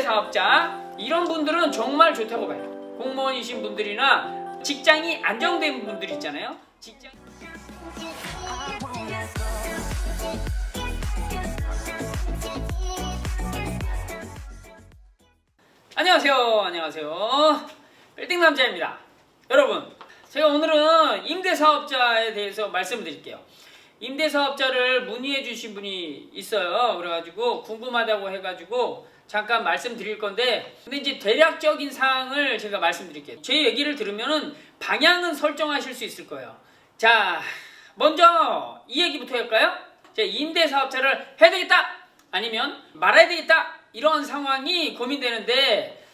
임대사업자 이런 분들은 정말 좋다고 봐요. 공무원이신 분들이나 직장이 안정된 분들 있잖아요. 직장 안녕하세요. 빌딩남자입니다. 여러분, 제가 오늘은 임대사업자에 대해서 말씀드릴게요. 임대사업자를 문의해 주신 분이 있어요. 그래가지고 궁금하다고 해가지고 잠깐 말씀드릴 건데, 근데 이제 대략적인 사항을 제가 말씀드릴게요. 제 얘기를 들으면은 방향은 설정하실 수 있을 거예요. 자, 먼저 이 얘기부터 할까요? 임대사업자를 해야 되겠다! 아니면 말아야 되겠다! 이런 상황이 고민되는데,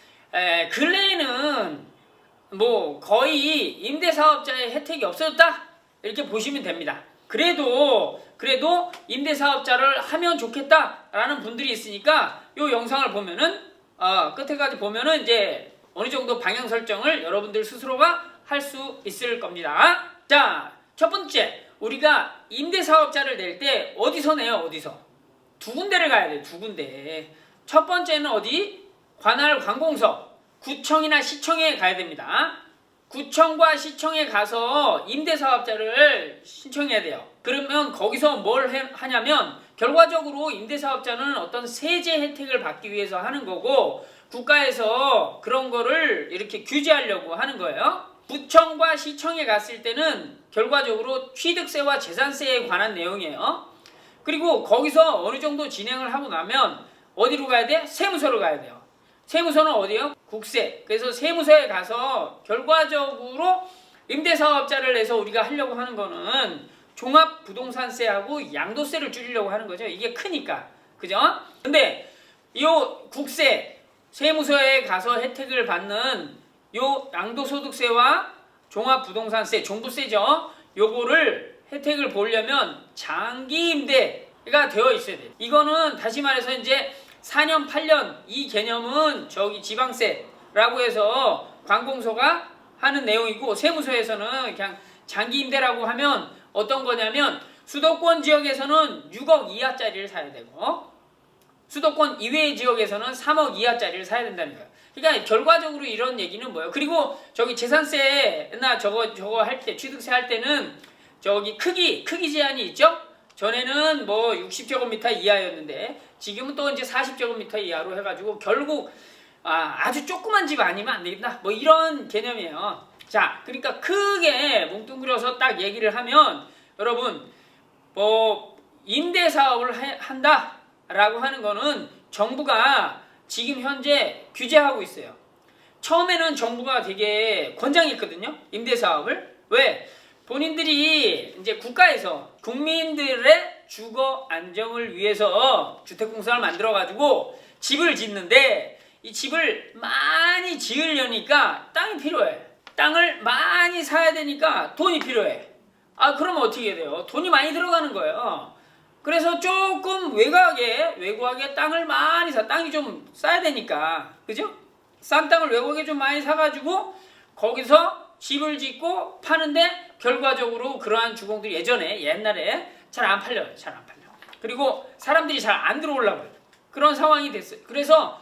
근래에는 뭐 거의 임대사업자의 혜택이 없어졌다 이렇게 보시면 됩니다. 그래도 임대사업자를 하면 좋겠다라는 분들이 있으니까 이 영상을 보면은 끝에까지 보면은 이제 어느 정도 방향 설정을 여러분들 스스로가 할 수 있을 겁니다. 자, 첫 번째, 우리가 임대사업자를 낼 때 어디서 내요? 어디서? 두 군데를 가야 돼요. 두 군데. 첫 번째는 어디? 관할 관공서, 구청이나 시청에 가야 됩니다. 구청과 시청에 가서 임대사업자를 신청해야 돼요. 그러면 거기서 뭘 하냐면 결과적으로 임대사업자는 어떤 세제 혜택을 받기 위해서 하는 거고, 국가에서 그런 거를 이렇게 규제하려고 하는 거예요. 구청과 시청에 갔을 때는 결과적으로 취득세와 재산세에 관한 내용이에요. 그리고 거기서 어느 정도 진행을 하고 나면 어디로 가야 돼? 세무서로 가야 돼요. 세무서는 어디요? 국세. 그래서 세무서에 가서 결과적으로 임대사업자를 내서 우리가 하려고 하는 거는 종합부동산세하고 양도세를 줄이려고 하는 거죠. 이게 크니까. 그죠? 근데 이 국세, 세무서에 가서 혜택을 받는 요 양도소득세와 종합부동산세, 종부세죠. 요거를 혜택을 보려면 장기 임대가 되어 있어야 돼요. 이거는 다시 말해서 이제 4년, 8년 이 개념은 저기 지방세라고 해서 관공서가 하는 내용이고, 세무서에서는 그냥 장기 임대라고 하면 어떤 거냐면 수도권 지역에서는 6억 이하짜리를 사야 되고 수도권 이외의 지역에서는 3억 이하짜리를 사야 된다는 거예요. 그러니까 결과적으로 이런 얘기는 뭐예요? 그리고 저기 재산세나 저거 할 때, 취득세 할 때는 저기 크기 제한이 있죠? 전에는 뭐 60제곱미터 이하였는데 지금은 또 이제 40제곱미터 이하로 해가지고 결국 아주 조그만 집 아니면 안 되겠다, 뭐 이런 개념이에요. 자, 그러니까 크게 뭉뚱그려서 딱 얘기를 하면, 여러분 뭐 임대사업을 한다라고 하는 거는 정부가 지금 현재 규제하고 있어요. 처음에는 정부가 되게 권장했거든요, 임대사업을. 왜? 본인들이 이제 국가에서 국민들의 주거 안정을 위해서 주택공사를 만들어가지고 집을 짓는데, 이 집을 많이 지으려니까 땅이 필요해. 땅을 많이 사야 되니까 돈이 필요해. 그러면 어떻게 해야 돼요? 돈이 많이 들어가는 거예요. 그래서 조금 외곽에 땅을 많이 땅이 좀 싸야 되니까, 그죠? 싼 땅을 외곽에 좀 많이 사가지고 거기서 집을 짓고 파는데 결과적으로 그러한 주공들이 옛날에 잘 안 팔려요. 그리고 사람들이 잘 안 들어오려고 해요. 그런 상황이 됐어요. 그래서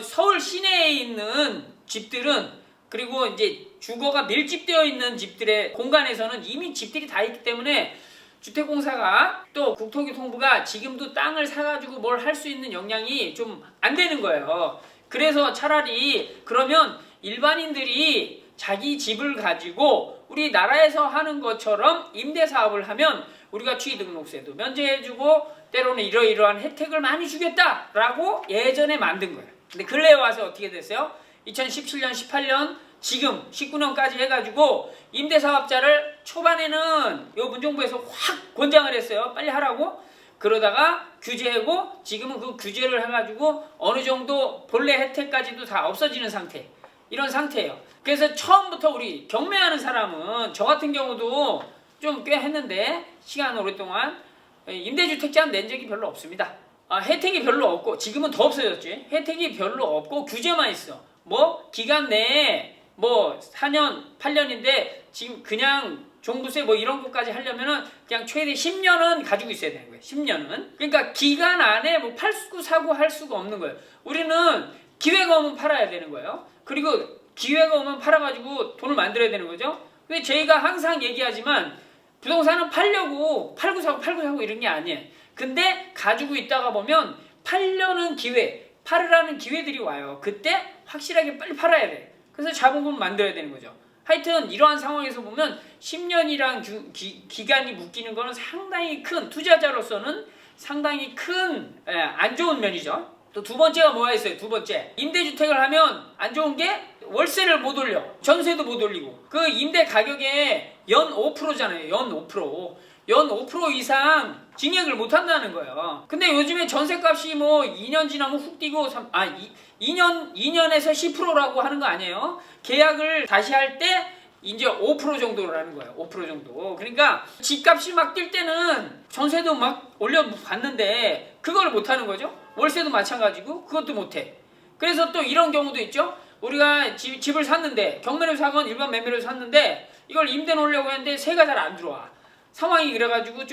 서울 시내에 있는 집들은, 그리고 이제 주거가 밀집되어 있는 집들의 공간에서는 이미 집들이 다 있기 때문에 주택공사가 또 국토교통부가 지금도 땅을 사가지고 뭘 할 수 있는 역량이 좀 안 되는 거예요. 그래서 차라리 그러면 일반인들이 자기 집을 가지고 우리나라에서 하는 것처럼 임대사업을 하면 우리가 취등록세도 면제해주고 때로는 이러이러한 혜택을 많이 주겠다라고 예전에 만든 거예요. 근데 근래에 와서 어떻게 됐어요? 2017년, 18년, 지금 19년까지 해가지고 임대사업자를 초반에는 요 문정부에서 확 권장을 했어요. 빨리 하라고. 그러다가 규제하고 지금은 그 규제를 해가지고 어느 정도 본래 혜택까지도 다 없어지는 상태. 이런 상태예요. 그래서 처음부터 우리 경매하는 사람은, 저 같은 경우도 좀 꽤 했는데 시간 오랫동안 임대주택제한 낸 적이 별로 없습니다. 혜택이 별로 없고, 지금은 더 없어졌지. 혜택이 별로 없고 규제만 있어. 뭐 기간 내에 뭐 4년, 8년인데 지금 그냥 종부세 뭐 이런 것까지 하려면은 그냥 최대 10년은 가지고 있어야 되는 거예요. 10년은. 그러니까 기간 안에 뭐 팔고 사고 할 수가 없는 거예요. 우리는 기회가 오면 팔아야 되는 거예요. 그리고 기회가 오면 팔아가지고 돈을 만들어야 되는 거죠. 근데 저희가 항상 얘기하지만 부동산은 팔려고 팔고 사고 이런 게 아니에요. 근데 가지고 있다가 보면 팔려는 기회, 팔으라는 기회들이 와요. 그때 확실하게 빨리 팔아야 돼. 그래서 자본금을 만들어야 되는 거죠. 하여튼 이러한 상황에서 보면 10년이랑 기간이 묶이는 거는 상당히 큰, 투자자로서는 상당히 큰 안 좋은 면이죠. 또 두 번째가 뭐가 있어요? 두 번째, 임대주택을 하면 안 좋은 게 월세를 못 올려, 전세도 못 올리고, 그 임대 가격에 연 5%잖아요. 연 5%. 연 5% 이상 증액을 못 한다는 거예요. 근데 요즘에 전세값이 뭐 2년 지나면 훅 뛰고 2년에서 10%라고 하는 거 아니에요. 계약을 다시 할 때 이제 5% 정도라는 거예요. 5% 정도. 그러니까 집값이 막 뛸 때는 전세도 막 올려봤는데 그걸 못 하는 거죠. 월세도 마찬가지고 그것도 못 해. 그래서 또 이런 경우도 있죠. 우리가 집을 샀는데, 경매를 사건 일반 매매를 샀는데 이걸 임대 놓으려고 했는데 세가 잘 안 들어와. 상황이 그래가지고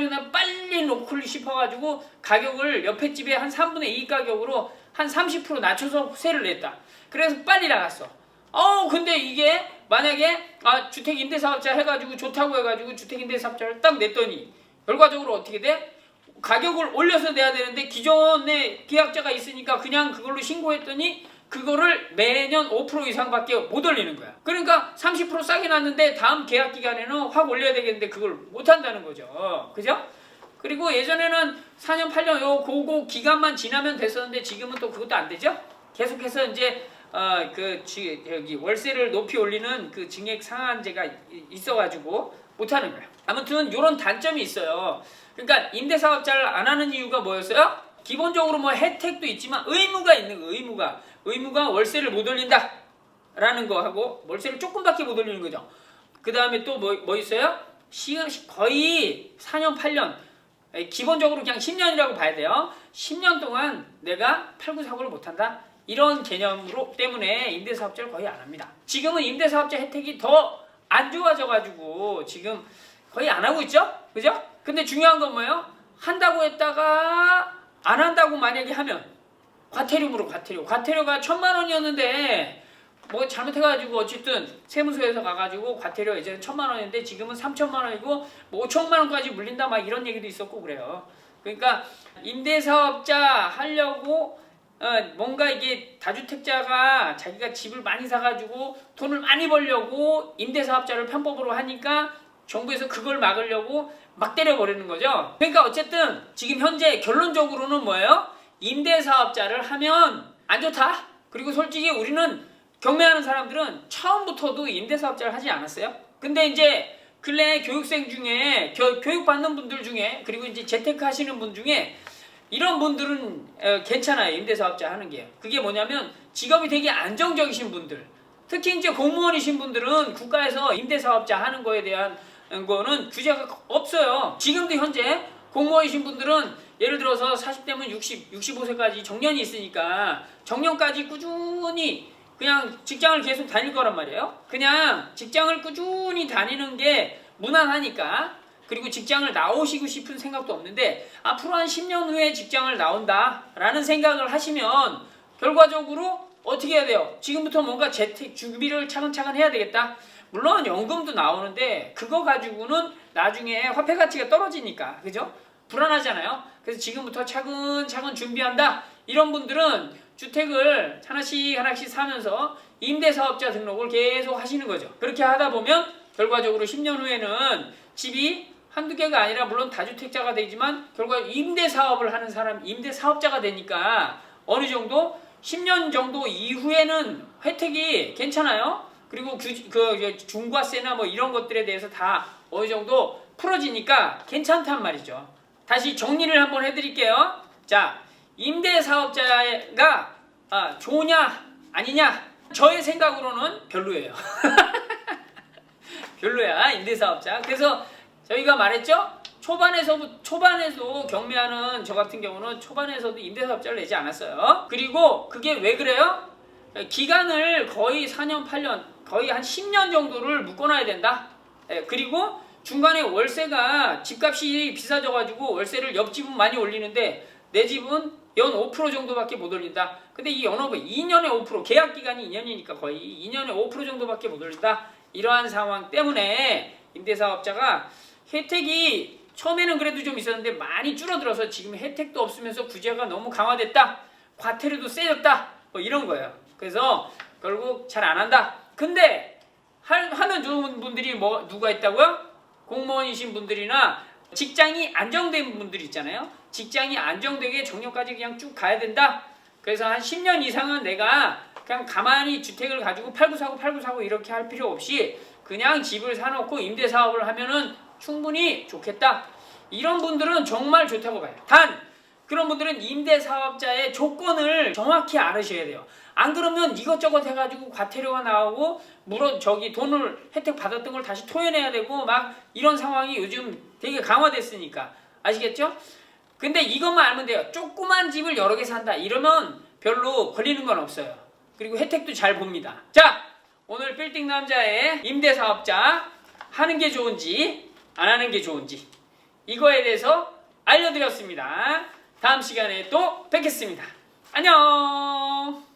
난 빨리 놓고 싶어가지고 가격을 옆에 집에 한 3분의 2 가격으로 한 30% 낮춰서 세를 냈다. 그래서 빨리 나갔어. 근데 이게 만약에 주택 임대사업자 해가지고 좋다고 해가지고 주택 임대사업자를 딱 냈더니 결과적으로 어떻게 돼? 가격을 올려서 내야 되는데 기존에 계약자가 있으니까 그냥 그걸로 신고했더니 그거를 매년 5% 이상밖에 못 올리는 거야. 그러니까 30% 싸게 놨는데 다음 계약 기간에는 확 올려야 되겠는데 그걸 못 한다는 거죠. 그죠? 그리고 예전에는 4년, 8년 그거 기간만 지나면 됐었는데 지금은 또 그것도 안 되죠? 계속해서 이제 여기 월세를 높이 올리는 그 증액 상한제가 있어가지고 못 하는 거야. 아무튼 이런 단점이 있어요. 그러니까 임대사업자를 안 하는 이유가 뭐였어요? 기본적으로 뭐 혜택도 있지만 의무가 있는 거예요. 의무가 월세를 못 올린다 라는 거 하고, 월세를 조금밖에 못 올리는 거죠. 그 다음에 또 뭐 있어요? 거의 4년 8년, 기본적으로 그냥 10년이라고 봐야 돼요. 10년 동안 내가 팔고 사고를 못한다, 이런 개념으로 때문에 임대사업자를 거의 안 합니다. 지금은 임대사업자 혜택이 더 안 좋아져가지고 지금 거의 안 하고 있죠? 그죠? 근데 중요한 건 뭐예요? 한다고 했다가 안 한다고 만약에 하면 과태료가 1,000만 원이었는데 뭐 잘못해가지고 어쨌든 세무서에서 가가지고 과태료 이제는 1,000만 원인데 지금은 3,000만 원이고 뭐 5천만 원까지 물린다 막 이런 얘기도 있었고 그래요. 그러니까 임대사업자 하려고 뭔가 이게 다주택자가 자기가 집을 많이 사가지고 돈을 많이 벌려고 임대사업자를 편법으로 하니까 정부에서 그걸 막으려고 막 때려버리는 거죠. 그러니까 어쨌든 지금 현재 결론적으로는 뭐예요? 임대사업자를 하면 안 좋다. 그리고 솔직히 우리는 경매하는 사람들은 처음부터도 임대사업자를 하지 않았어요. 근데 이제 근래 교육생 중에 교육받는 분들 중에, 그리고 이제 재테크 하시는 분 중에 이런 분들은 괜찮아요. 임대사업자 하는 게. 그게 뭐냐면 직업이 되게 안정적이신 분들, 특히 이제 공무원이신 분들은 국가에서 임대사업자 하는 거에 대한 거는 규제가 없어요. 지금도 현재 공무원이신 분들은 예를 들어서 40대면 65세까지 정년이 있으니까 정년까지 꾸준히 그냥 직장을 계속 다닐 거란 말이에요. 그냥 직장을 꾸준히 다니는 게 무난하니까, 그리고 직장을 나오시고 싶은 생각도 없는데 앞으로 한 10년 후에 직장을 나온다라는 생각을 하시면 결과적으로 어떻게 해야 돼요? 지금부터 뭔가 재택 준비를 차근차근 해야 되겠다. 물론 연금도 나오는데 그거 가지고는 나중에 화폐 가치가 떨어지니까, 그죠? 불안하잖아요. 그래서 지금부터 차근차근 준비한다. 이런 분들은 주택을 하나씩 사면서 임대사업자 등록을 계속 하시는 거죠. 그렇게 하다 보면 결과적으로 10년 후에는 집이 한두 개가 아니라 물론 다주택자가 되지만 결과 임대사업을 하는 사람, 임대사업자가 되니까 어느 정도 10년 정도 이후에는 혜택이 괜찮아요. 그리고 중과세나 뭐 이런 것들에 대해서 다 어느 정도 풀어지니까 괜찮단 말이죠. 다시 정리를 한번 해드릴게요. 자, 임대사업자가 좋으냐 아니냐, 저의 생각으로는 별로예요. 별로야, 임대사업자. 그래서 저희가 말했죠? 초반에도 경매하는 저 같은 경우는 초반에서도 임대사업자를 내지 않았어요. 그리고 그게 왜 그래요? 기간을 거의 4년, 8년, 거의 한 10년 정도를 묶어놔야 된다. 그리고 중간에 월세가 집값이 비싸져가지고 월세를 옆집은 많이 올리는데 내 집은 연 5% 정도밖에 못 올린다. 근데 이 연업은 2년에 5%, 계약 기간이 2년이니까 거의 2년에 5% 정도밖에 못 올린다. 이러한 상황 때문에 임대사업자가 혜택이 처음에는 그래도 좀 있었는데 많이 줄어들어서 지금 혜택도 없으면서 구제가 너무 강화됐다. 과태료도 세졌다. 뭐 이런 거예요. 그래서 결국 잘 안 한다. 근데 하면 좋은 분들이 뭐 누가 있다고요? 공무원이신 분들이나 직장이 안정된 분들 있잖아요. 직장이 안정되게 정년까지 그냥 쭉 가야 된다. 그래서 한 10년 이상은 내가 그냥 가만히 주택을 가지고 팔고 사고 이렇게 할 필요 없이 그냥 집을 사놓고 임대사업을 하면은 충분히 좋겠다. 이런 분들은 정말 좋다고 봐요. 단 그런 분들은 임대사업자의 조건을 정확히 알으셔야 돼요. 안 그러면 이것저것 해가지고 과태료가 나오고 돈을 혜택 받았던 걸 다시 토해내야 되고 막 이런 상황이 요즘 되게 강화됐으니까 아시겠죠? 근데 이것만 알면 돼요. 조그만 집을 여러 개 산다 이러면 별로 걸리는 건 없어요. 그리고 혜택도 잘 봅니다. 자, 오늘 빌딩 남자의 임대사업자 하는 게 좋은지 안 하는 게 좋은지 이거에 대해서 알려드렸습니다. 다음 시간에 또 뵙겠습니다. 안녕.